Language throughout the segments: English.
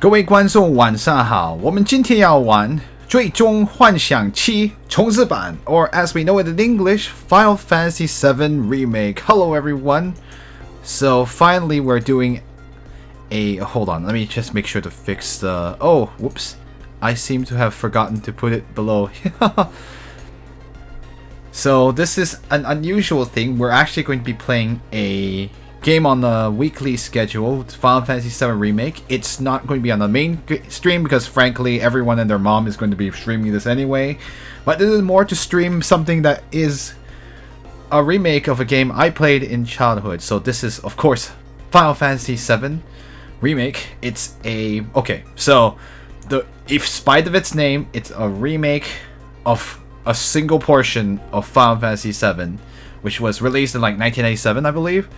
各位观众晚上好，我们今天要玩最终幻想七重置版 or as we know it in English, Final Fantasy VII Remake. Hello everyone. So finally we're doing hold on, let me just make sure to fix the... Oh, whoops. I seem to have forgotten to put it below. So this is an unusual thing. We're actually going to be playing a game on the weekly schedule, Final Fantasy VII Remake. It's not going to be on the main stream because frankly everyone and their mom is going to be streaming this anyway. But this is more to stream something that is a remake of a game I played in childhood. So this is of course Final Fantasy VII Remake. It's a... Okay, so if spite of its name, it's a remake of a single portion of Final Fantasy VII, which was released in like 1997, I believe.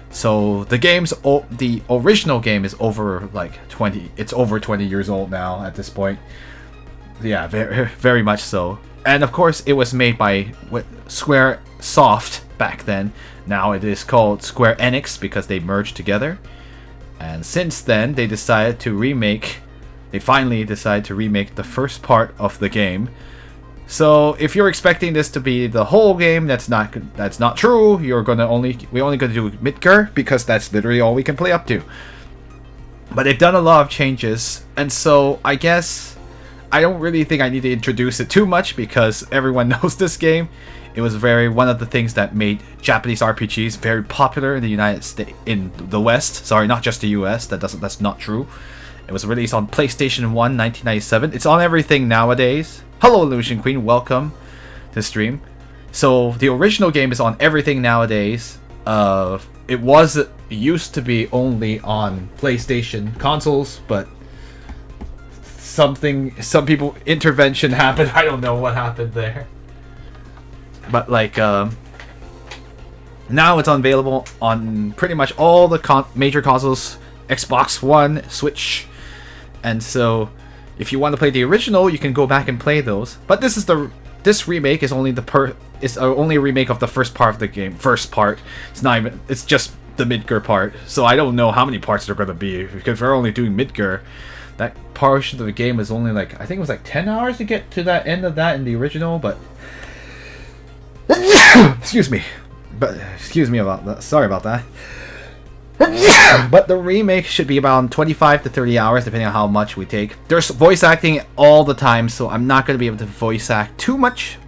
So the original game is over like 20. It's over 20 years old now at this point. Yeah, very, very much so. And of course, it was made by Square Soft back then. Now it is called Square Enix because they merged together. And since then, they decided to remake. They finally decided to remake the first part of the game. So if you're expecting this to be the whole game, that's not true. We're only gonna do Midgar because that's literally all we can play up to. But they've done a lot of changes, and so I guess I don't really think I need to introduce it too much because everyone knows this game. It was one of the things that made Japanese RPGs very popular in the United States, in the West. Sorry, not just the US. That's not true. It was released on PlayStation 1, 1997. It's on everything nowadays. Hello, Illusion Queen. Welcome to the stream. So, the original game is on everything nowadays. It used to be only on PlayStation consoles, but intervention happened. I don't know what happened there. But, like, now it's available on pretty much all the major consoles. Xbox One, Switch. And so, if you want to play the original, you can go back and play those. But this remake is only only a remake of the first part of the game. First part. It's just the Midgar part. So I don't know how many parts there are going to be. Because we're only doing Midgar, that portion of the game is only like, I think it was like 10 hours to get to that end of that in the original. But excuse me about that. Sorry about that. But the remake should be about 25 to 30 hours depending on how much we take. There's voice acting all the time, so I'm not going to be able to voice act too much.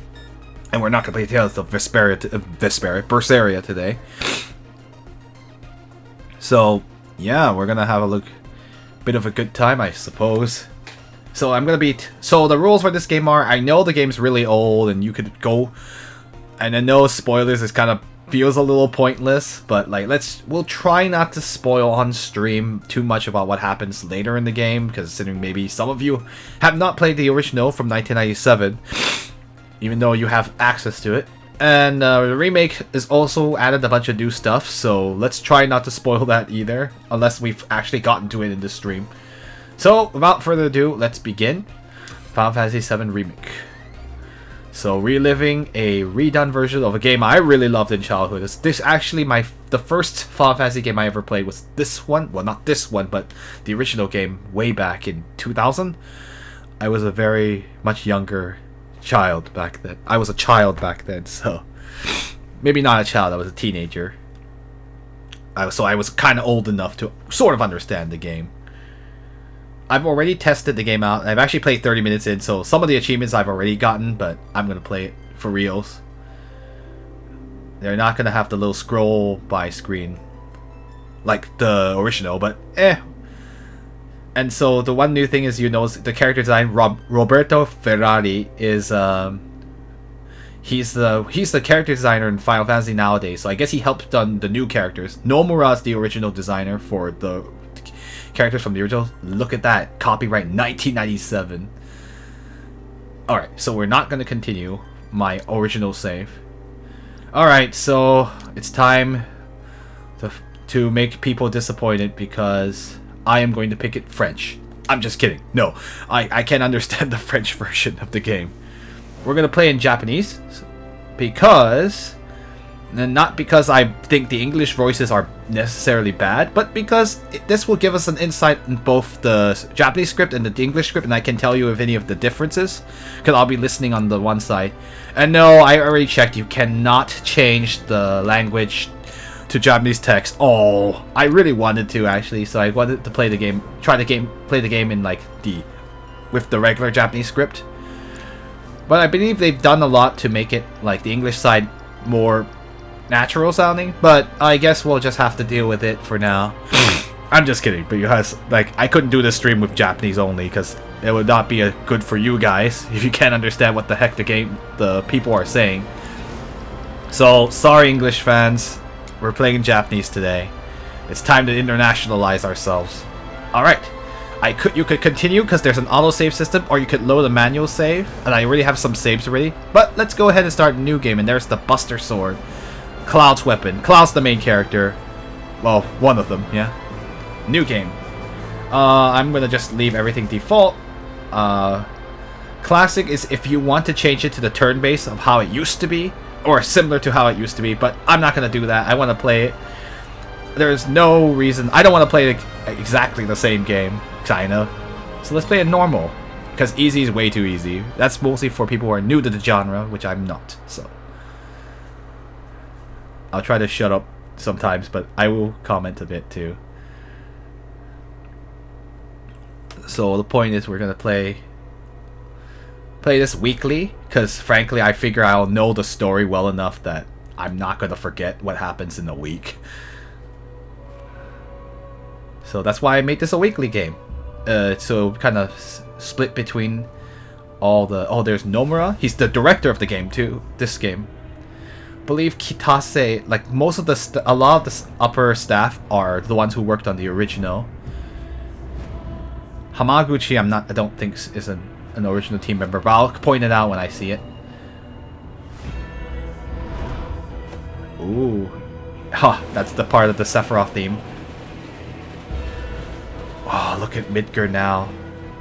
And we're not going to play Tales of Berseria today. So, yeah, we're going to have a bit of a good time, I suppose. So I'm going to so the rules for this game are, I know the game's really old and you could go, and I know spoilers is kind of feels a little pointless, but like we'll try not to spoil on stream too much about what happens later in the game, because considering maybe some of you have not played the original from 1997, even though you have access to it. And the remake is also added a bunch of new stuff, so let's try not to spoil that either, unless we've actually gotten to it in the stream. So without further ado, let's begin Final Fantasy VII Remake. So reliving a redone version of a game I really loved in childhood. This actually the first Final Fantasy game I ever played was this one. Well, not this one, but the original game way back in 2000. I was a very much younger child back then. I was a child back then, so maybe not a child. I was a teenager. So I was kind of old enough to sort of understand the game. I've already tested the game out. I've actually played 30 minutes in, so some of the achievements I've already gotten, but I'm going to play it for reals. They're not going to have the little scroll by screen like the original, but And so the one new thing is, the character design, Roberto Ferrari is he's the character designer in Final Fantasy nowadays, so I guess he helped on the new characters. Nomura is the original designer for the characters from the original. Look at that, copyright 1997. Alright, so we're not going to continue my original save. Alright, so it's time to make people disappointed because I am going to pick it French. I'm just kidding. No, I can't understand the French version of the game. We're going to play in Japanese because And not because I think the English voices are necessarily bad, but because this will give us an insight in both the Japanese script and the English script, and I can tell you of any of the differences, because I'll be listening on the one side. And no, I already checked, you cannot change the language to Japanese text. Oh, I really wanted to actually, so I wanted to play the game, play the game in like with the regular Japanese script. But I believe they've done a lot to make it like the English side more natural sounding, but I guess we'll just have to deal with it for now. I'm just kidding, because like I couldn't do this stream with Japanese only, because it would not be good for you guys if you can't understand what the heck the people are saying. So sorry, English fans, we're playing in Japanese today. It's time to internationalize ourselves. All right, you could continue because there's an autosave system, or you could load a manual save, and I already have some saves already. But let's go ahead and start a new game, and there's the Buster Sword. Cloud's weapon. Cloud's the main character. Well, one of them, yeah. New game. I'm gonna just leave everything default. Classic is if you want to change it to the turn-based of how it used to be, or similar to how it used to be, but I'm not gonna do that. I want to play it. There's no reason. I don't want to play exactly the same game, kinda. So let's play it normal, because easy is way too easy. That's mostly for people who are new to the genre, which I'm not, so. I'll try to shut up sometimes, but I will comment a bit too. So the point is we're gonna play this weekly, because frankly I figure I'll know the story well enough that I'm not gonna forget what happens in a week. So that's why I made this a weekly game. So kind of split between all the... Oh, there's Nomura. He's the director of the game too. This game. Believe Kitase, like most of a lot of the upper staff are the ones who worked on the original. Hamaguchi, I don't think is an original team member, but I'll point it out when I see it. Ooh, that's the part of the Sephiroth theme. Oh, look at Midgar now.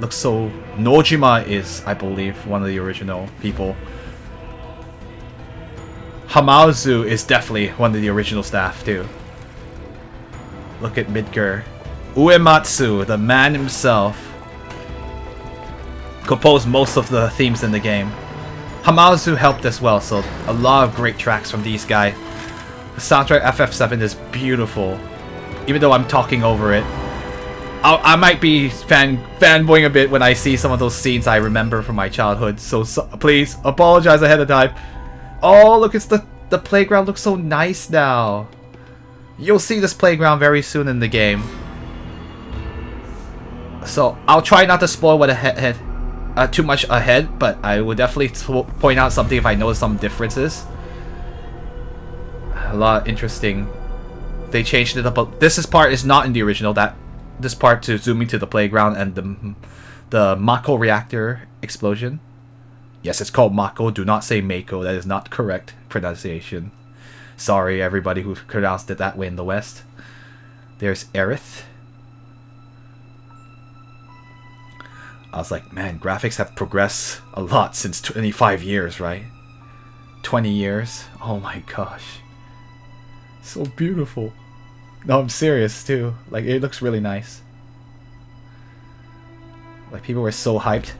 Looks so... Nojima is, I believe, one of the original people. Hamauzu is definitely one of the original staff too. Look at Midgar. Uematsu, the man himself, composed most of the themes in the game. Hamauzu helped as well, so a lot of great tracks from these guys. The soundtrack FF7 is beautiful, even though I'm talking over it. I might be fanboying a bit when I see some of those scenes I remember from my childhood, so please apologize ahead of time. Oh, look, it's the playground looks so nice now. You'll see this playground very soon in the game. So, I'll try not to spoil what too much ahead, but I will definitely point out something if I notice some differences. A lot of interesting... They changed it up, but this part is not in the original. This part to zoom into the playground and the Mako reactor explosion. Yes, it's called Mako. Do not say Mako. That is not correct pronunciation. Sorry, everybody who pronounced it that way in the West. There's Aerith. I was like, man, graphics have progressed a lot since 25 years, right? 20 years? Oh my gosh. So beautiful. No, I'm serious too. Like, it looks really nice. Like, people were so hyped.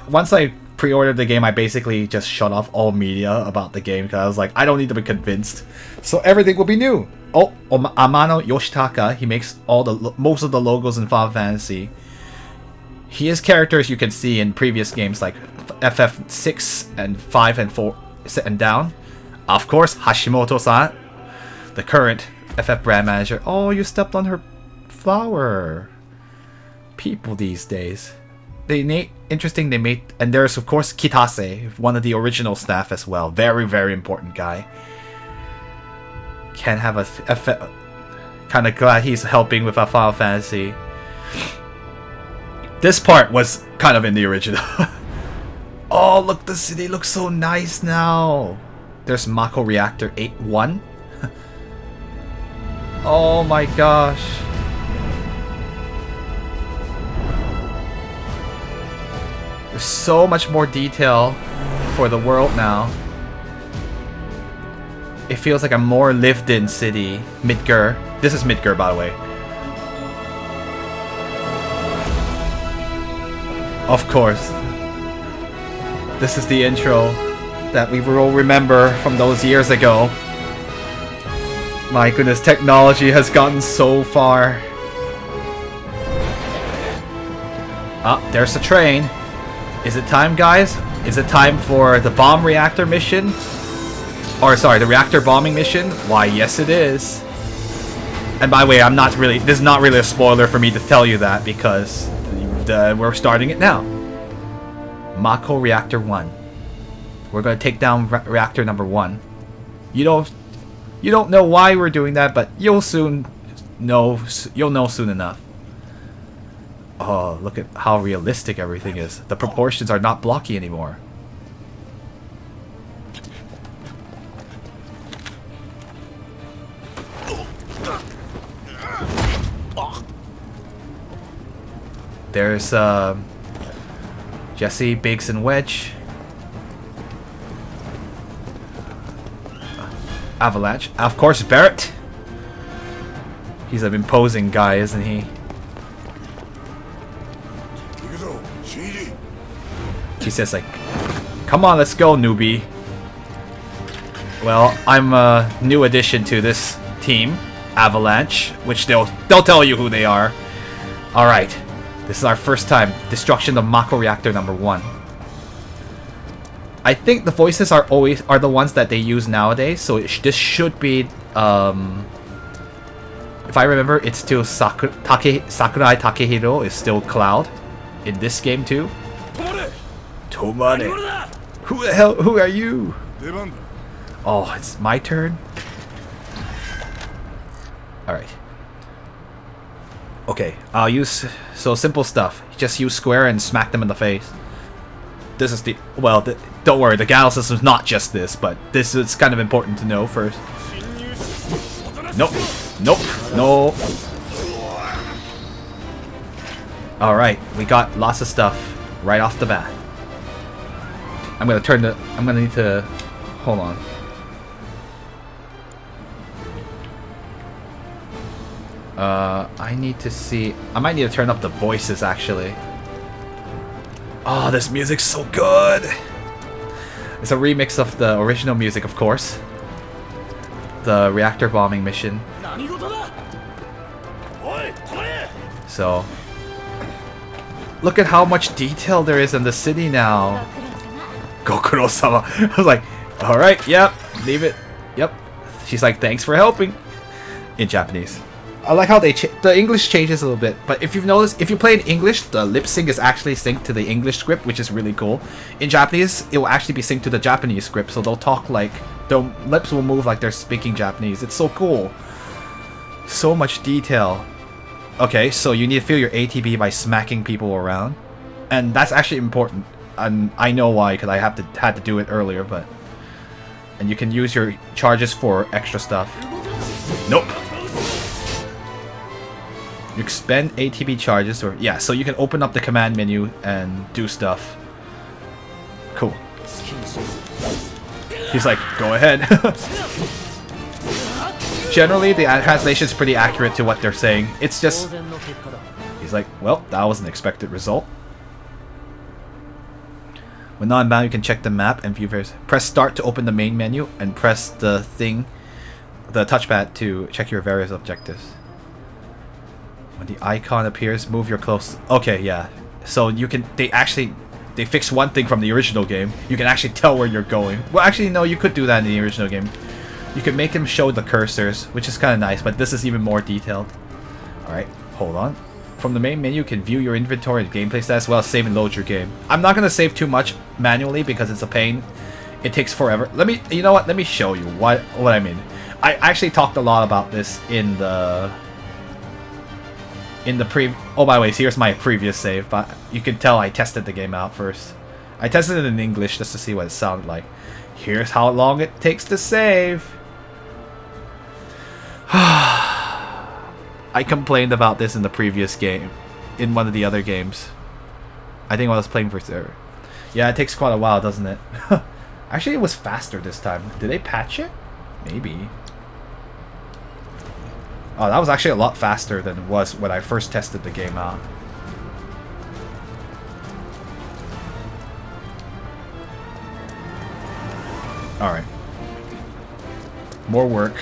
Once I pre-ordered the game, I basically just shut off all media about the game because I was like, I don't need to be convinced. So everything will be new. Oh, Amano Yoshitaka, he makes most of the logos in Final Fantasy. He has characters you can see in previous games like FF6 and 5 and 4 and down. Of course, Hashimoto-san, the current FF brand manager. Oh, you stepped on her flower. People these days. Interesting, they made... And there's, of course, Kitase, one of the original staff as well. Very, very important guy. Can't have a... Kind of glad he's helping with our Final Fantasy. This part was kind of in the original. Oh, look, the city looks so nice now. There's Mako Reactor 8-1. Oh my gosh. There's so much more detail for the world now. it feels like a more lived-in city. Midgar. This is Midgar, by the way. Of course. This is the intro that we will remember from those years ago. My goodness, technology has gotten so far. Ah, there's the train. Is it time, guys? Is it time for the bomb reactor mission? Or sorry, the reactor bombing mission? Why, yes it is. And by the way, this is not really a spoiler for me to tell you that because we're starting it now. Mako Reactor 1. We're going to take down reactor number 1. You don't know why we're doing that, but you'll know soon enough. Oh, look at how realistic everything is. The proportions are not blocky anymore. There's Jesse, Biggs, and Wedge. Avalanche. Of course, Barrett. He's an imposing guy, isn't he? He says like, "Come on, let's go, newbie." Well, I'm a new addition to this team, Avalanche, which they'll tell you who they are. All right, this is our first time. Destruction of Mako Reactor number 1. I think the voices are the ones that they use nowadays, so this should be if I remember, it's still Sakurai Takehiro is still Cloud in this game too. Tomane. Who the hell? Who are you? Oh, it's my turn. All right. Okay, I'll use simple stuff. Just use square and smack them in the face. This is don't worry, the Gattle system's not just this, but this is kind of important to know first. Nope. Nope. No. Alright, we got lots of stuff right off the bat. I'm gonna need to hold on. I need to see. I might need to turn up the voices actually. Oh, this music's so good! It's a remix of the original music, of course. The reactor bombing mission. So, look at how much detail there is in the city now. Gokuro-sama. I was like, alright, yep, leave it. Yep. She's like, thanks for helping. In Japanese. I like how the English changes a little bit, but if you've noticed, if you play in English, the lip sync is actually synced to the English script, which is really cool. In Japanese, it will actually be synced to the Japanese script, so they'll talk like, their lips will move like they're speaking Japanese. It's so cool. So much detail. Okay, so you need to fill your ATB by smacking people around, and that's actually important. And I know why, because I had to do it earlier, but... And you can use your charges for extra stuff. Nope. You expend ATB charges, or yeah, so you can open up the command menu and do stuff. Cool. He's like, go ahead. Generally, the translation is pretty accurate to what they're saying. It's just... He's like, well, that was an expected result. When not inbound, you can check the map and view various... Press start to open the main menu, and press the touchpad to check your various objectives. When the icon appears, move your close... Okay, yeah. So you can... They fixed one thing from the original game. You can actually tell where you're going. Well, actually, no, you could do that in the original game. You could make them show the cursors, which is kind of nice, but this is even more detailed. Alright, hold on. From the main menu, you can view your inventory and gameplay stats, as well as save and load your game. I'm not going to save too much manually because it's a pain. It takes forever. You know what? Let me show you what I mean. I actually talked a lot about this in the oh, by the way, here's my previous save, but you can tell I tested the game out first. I tested it in English just to see what it sounded like. Here's how long it takes to save. I complained about this in the previous game, in one of the other games. I think when I was playing for server. Yeah, it takes quite a while, doesn't it? Actually, it was faster this time. Did they patch it? Maybe. Oh, that was actually a lot faster than it was when I first tested the game out. Alright. More work.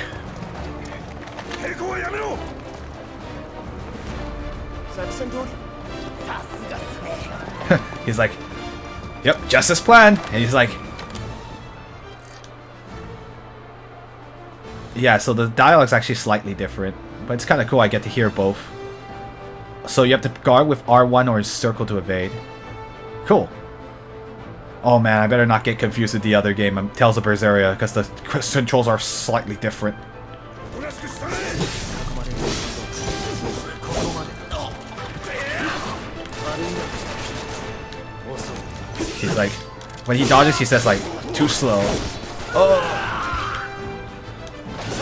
He's like, yep, just as planned. And he's like, yeah, so the dialogue's actually slightly different. But it's kind of cool I get to hear both. So you have to guard with R1 or circle to evade. Cool. Oh man, I better not get confused with the other game, Tales of Berseria, because the controls are slightly different. He's like, when he dodges, he says like, too slow. Oh.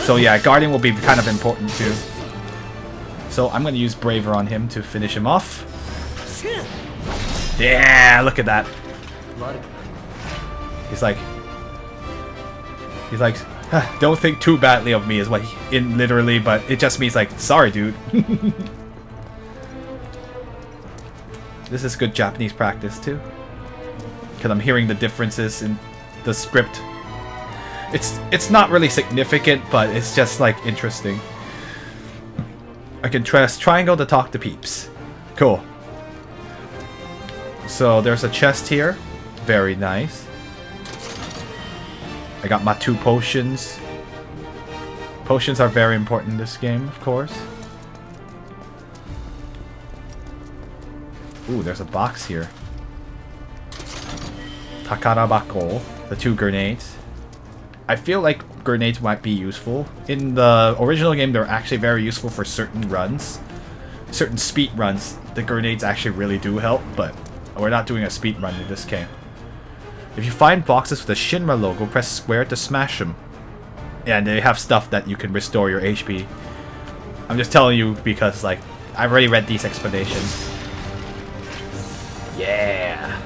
So yeah, guarding will be kind of important too. So I'm going to use Braver on him to finish him off. Yeah, look at that. He's like, don't think too badly of me is what he, literally, but it just means like, sorry dude. This is good Japanese practice too. Because I'm hearing the differences in the script. It's not really significant, but it's just like interesting. I can press triangle to talk to peeps. Cool. So there's a chest here. Very nice. I got my 2 potions. Potions are very important in this game, of course. Ooh, there's a box here. Takarabako, the 2 grenades. I feel like grenades might be useful. In the original game, they're actually very useful for certain runs. Certain speed runs, the grenades actually really do help, but we're not doing a speed run in this game. If you find boxes with the Shinra logo, press square to smash them. Yeah, and they have stuff that you can restore your HP. I'm just telling you because, like, I've already read these explanations. Yeah!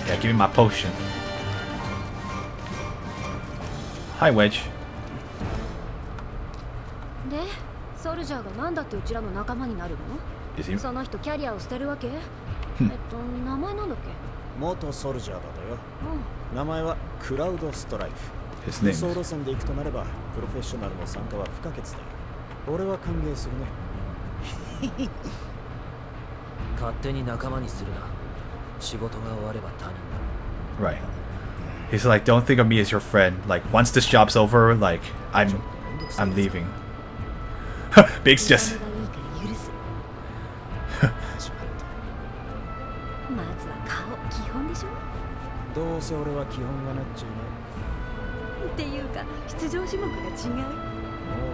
Yeah, give me my potion. Hi, Wedge. で、ソルジャーがなんだってうちらの仲間になるの？その人キャリアを捨てるわけ？名前なんだっけ？元ソルジャーだとよ。名前はクラウドストライフ。輸送路線で行くとなればプロフェッショナルの参加は不可欠だよ。俺は歓迎するね。勝手に仲間にするな。仕事が終われば他人だ。Right. He's like, don't think of me as your friend. Like, once this job's over, like, I'm leaving. Big's just. どうせ俺は基本がなっちゃうね。っていうか、出場種目が違う。も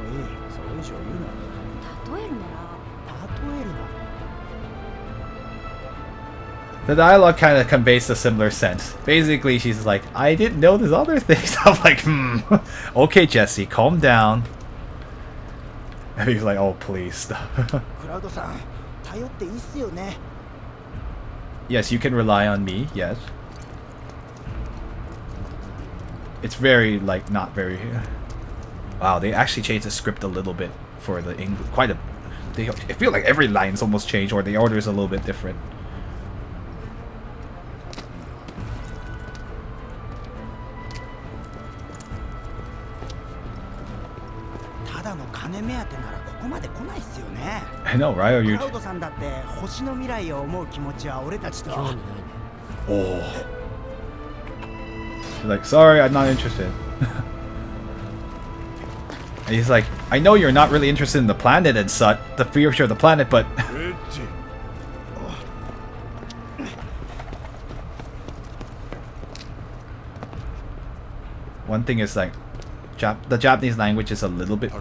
ういい、それ以上言うな。例えるなら。The dialogue kind of conveys a similar sense. Basically, she's like, I didn't know there's other things. I'm like, okay, Jesse, calm down. And he's like, oh, please stop. Yes, you can rely on me, yes. It's very, like, not very... Wow, they actually changed the script a little bit for the English. Quite a... I feel like every line's almost changed, or the order is a little bit different. I know, right? Are you... Oh. He's like, sorry, I'm not interested. And he's like, I know you're not really interested in the planet and such, the future of the planet, but... One thing is like, the Japanese language is a little bit...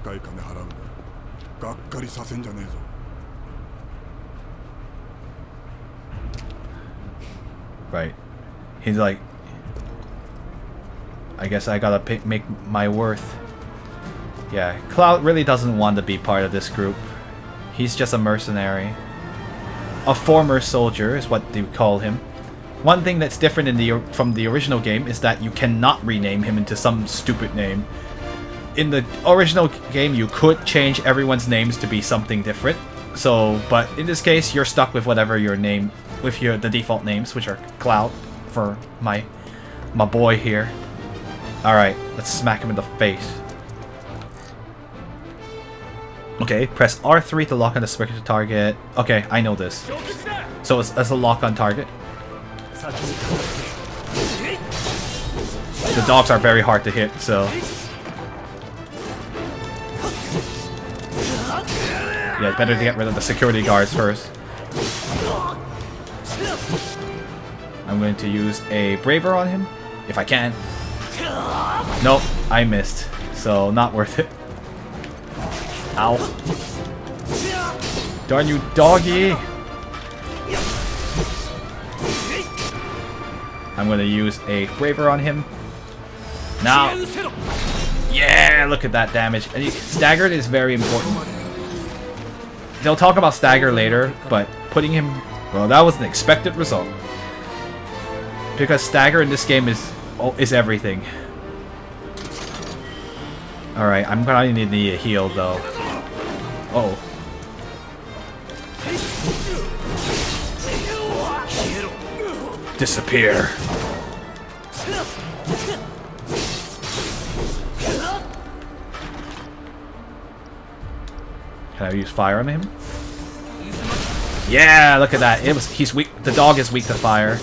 Right. He's like, I guess I gotta make my worth. Yeah, Cloud really doesn't want to be part of this group. He's just a mercenary. a former soldier is what they call him. One thing that's different from the original game is that you cannot rename him into some stupid name. In the original game, you could change everyone's names to be something different. So, but in this case, you're stuck with whatever your name, with the default names, which are Cloud for my boy here. All right, let's smack him in the face. Okay, press R3 to lock on the specific target. Okay, I know this. So it's a lock on target. The dogs are very hard to hit, so... Yeah, it's better to get rid of the security guards first. I'm going to use a Braver on him, if I can. Nope, I missed, so not worth it. Ow. Darn you, doggy! I'm going to use a Braver on him. Now! Yeah, look at that damage. And staggered is very important. They'll talk about stagger later, but putting him... Well, that was an expected result. Because stagger in this game is everything. Alright, I'm gonna need a heal though. Uh-oh. Disappear. Can I use fire on him? Yeah, look at that. He's weak. The dog is weak to fire.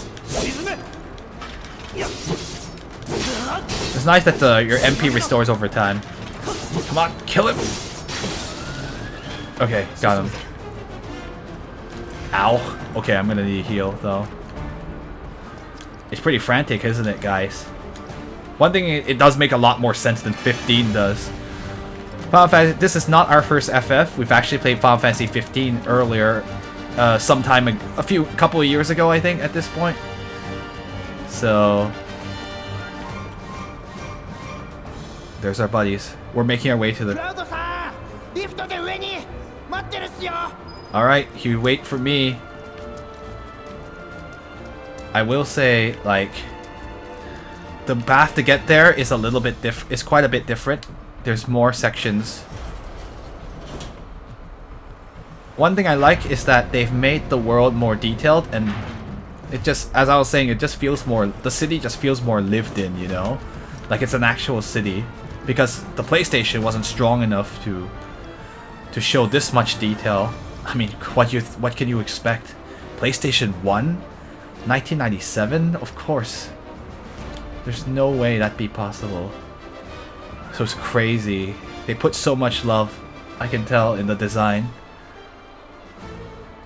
It's nice that your MP restores over time. Come on, kill him. Okay, got him. Ow. Okay, I'm gonna need a heal though. It's pretty frantic, isn't it, guys? One thing, it does make a lot more sense than 15 does. Final Fantasy, this is not our first FF. We've actually played Final Fantasy 15 earlier, sometime a couple of years ago, I think, at this point. So there's our buddies. We're making our way to the... Alright, you wait for me. I will say, like, the path to get there is a little bit is quite a bit different. There's more sections. One thing I like is that they've made the world more detailed, and it just, as I was saying, it just feels more, the city just feels more lived in, you know? Like it's an actual city. Because the PlayStation wasn't strong enough to show this much detail. I mean, what can you expect? PlayStation 1? 1997? Of course. There's no way that'd be possible. So it's crazy. They put so much love, I can tell, in the design.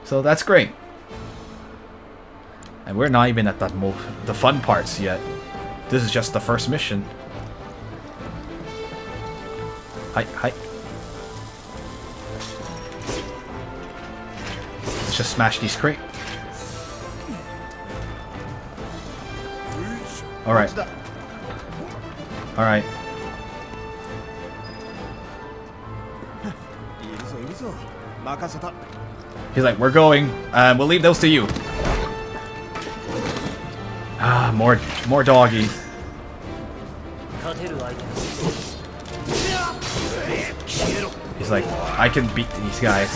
So that's great. And we're not even at the fun parts yet. This is just the first mission. Hi, hi. Let's just smash these crates. Alright. Alright. He's like, we're going. We'll leave those to you. Ah, more doggies. He's like, I can beat these guys.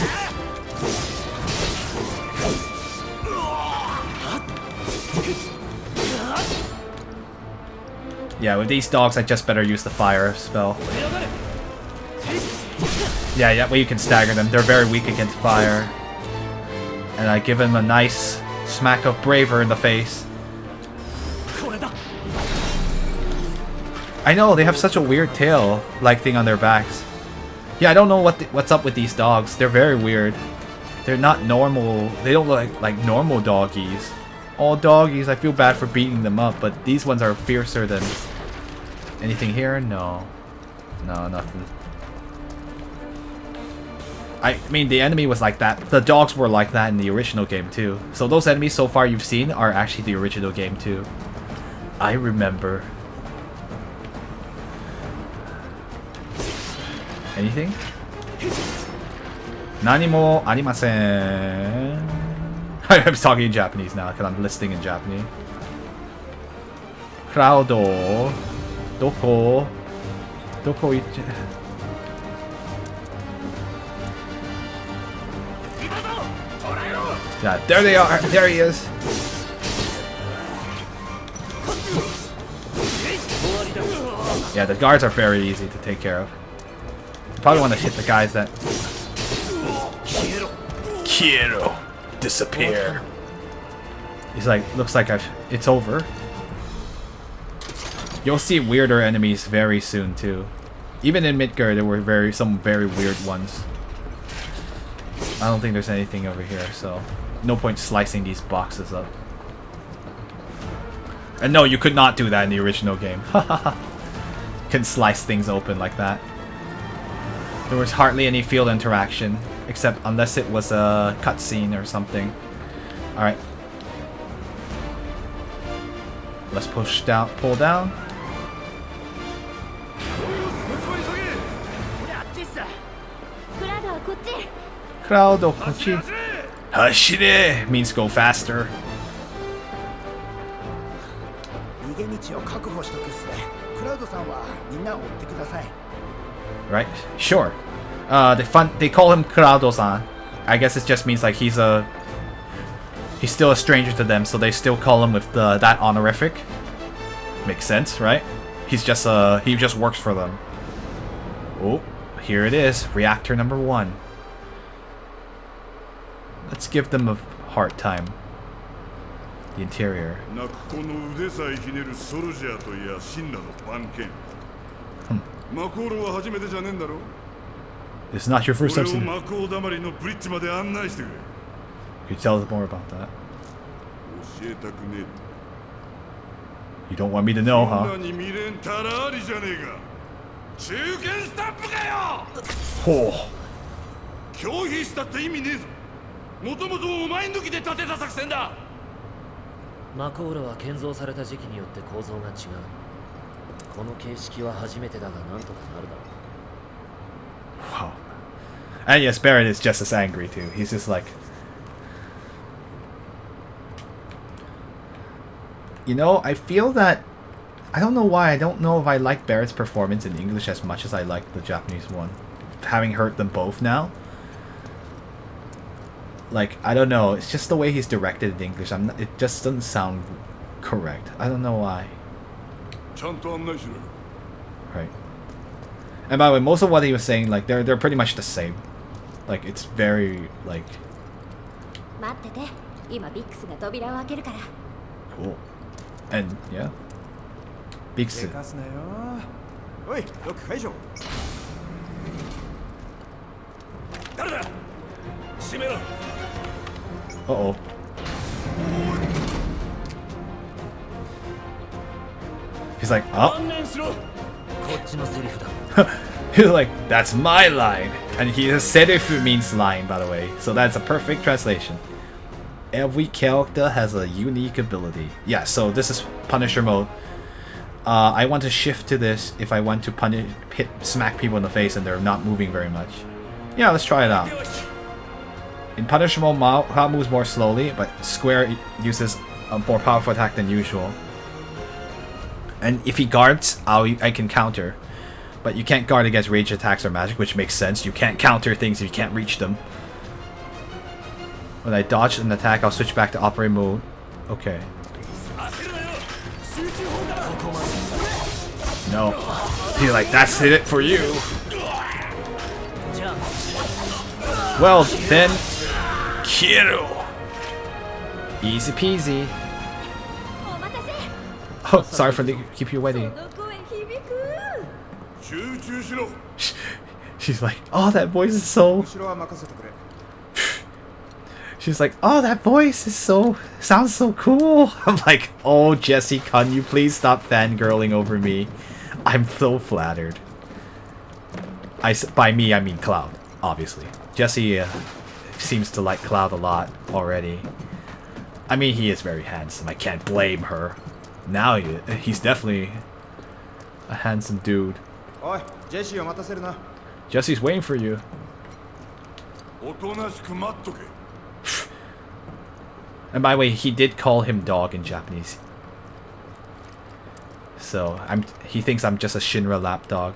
Yeah, with these dogs, I just better use the fire spell. Yeah, that way you can stagger them. They're very weak against fire. And I give him a nice smack of Braver in the face. I know, they have such a weird tail-like thing on their backs. Yeah, I don't know what's up with these dogs. They're very weird. They're not normal. They don't look like normal doggies. All doggies, I feel bad for beating them up, but these ones are fiercer than... Anything here? No. No, nothing. I mean, the enemy was like that. The dogs were like that in the original game, too. So those enemies so far you've seen are actually the original game, too. I remember. Anything? 何もありません. I'm talking in Japanese now because I'm listening in Japanese. Crowdo. Doko. Doko ichi. Yeah, there they are. There he is. Yeah, the guards are very easy to take care of. You probably want to hit the guys that... Quiero disappear. He's like, looks like it's over. You'll see weirder enemies very soon too. Even in Midgar, there were some very weird ones. I don't think there's anything over here, so no point slicing these boxes up. And no, you could not do that in the original game. Can slice things open like that. There was hardly any field interaction, except unless it was a cutscene or something. Alright. Let's push down, pull down. Crowdo kochi. Hashire means go faster. Right? Sure. They call him Crowdo-san. I guess it just means like he's still a stranger to them, so they still call him with that honorific. Makes sense, right? He just works for them. Oh, here it is. Reactor number 1. Let's give them a hard time. The interior. It's not your first time seeing it. Can you tell us more about that? You don't want me to know, huh? Oh. マコールは建造された時期によって構造が違う。この形式は初めてだがなんとかなるだろう。 Wow. And yes, Barrett is just as angry too. He's just like, you know, I feel that I don't know why. I don't know if I like Barrett's performance in English as much as I like the Japanese one. Having heard them both now. Like, I don't know. It's just the way he's directed in English. It just doesn't sound correct. I don't know why. Right. And by the way, most of what he was saying, like, they're pretty much the same. Like, it's very, like... Cool. And, yeah. Bigsu. Uh-oh. He's like, oh. He's like, that's my line. And he says serefu means line, by the way. So that's a perfect translation. Every character has a unique ability. Yeah, so this is Punisher mode. I want to shift to this if I want to smack people in the face and they're not moving very much. Yeah, let's try it out. In Punisher mode, Mao moves more slowly, but Square uses a more powerful attack than usual. And if he guards, I can counter. But you can't guard against rage attacks or magic, which makes sense. You can't counter things if you can't reach them. When I dodge an attack, I'll switch back to operate mode. Okay. No. He's like, that's it for you. Well, then... Kiro! Easy peasy. Oh, sorry for keep you waiting. She's like, oh, that voice is so... She's like, oh, that voice is so... sounds so cool. I'm like, oh, Jessie, can you please stop fangirling over me? I'm so flattered. By me, I mean Cloud, obviously. Jessie seems to like Cloud a lot already. I mean, he is very handsome. I can't blame her. Now he's definitely a handsome dude. Jesse's waiting for you. And by the way, he did call him dog in Japanese. So he thinks I'm just a Shinra lapdog.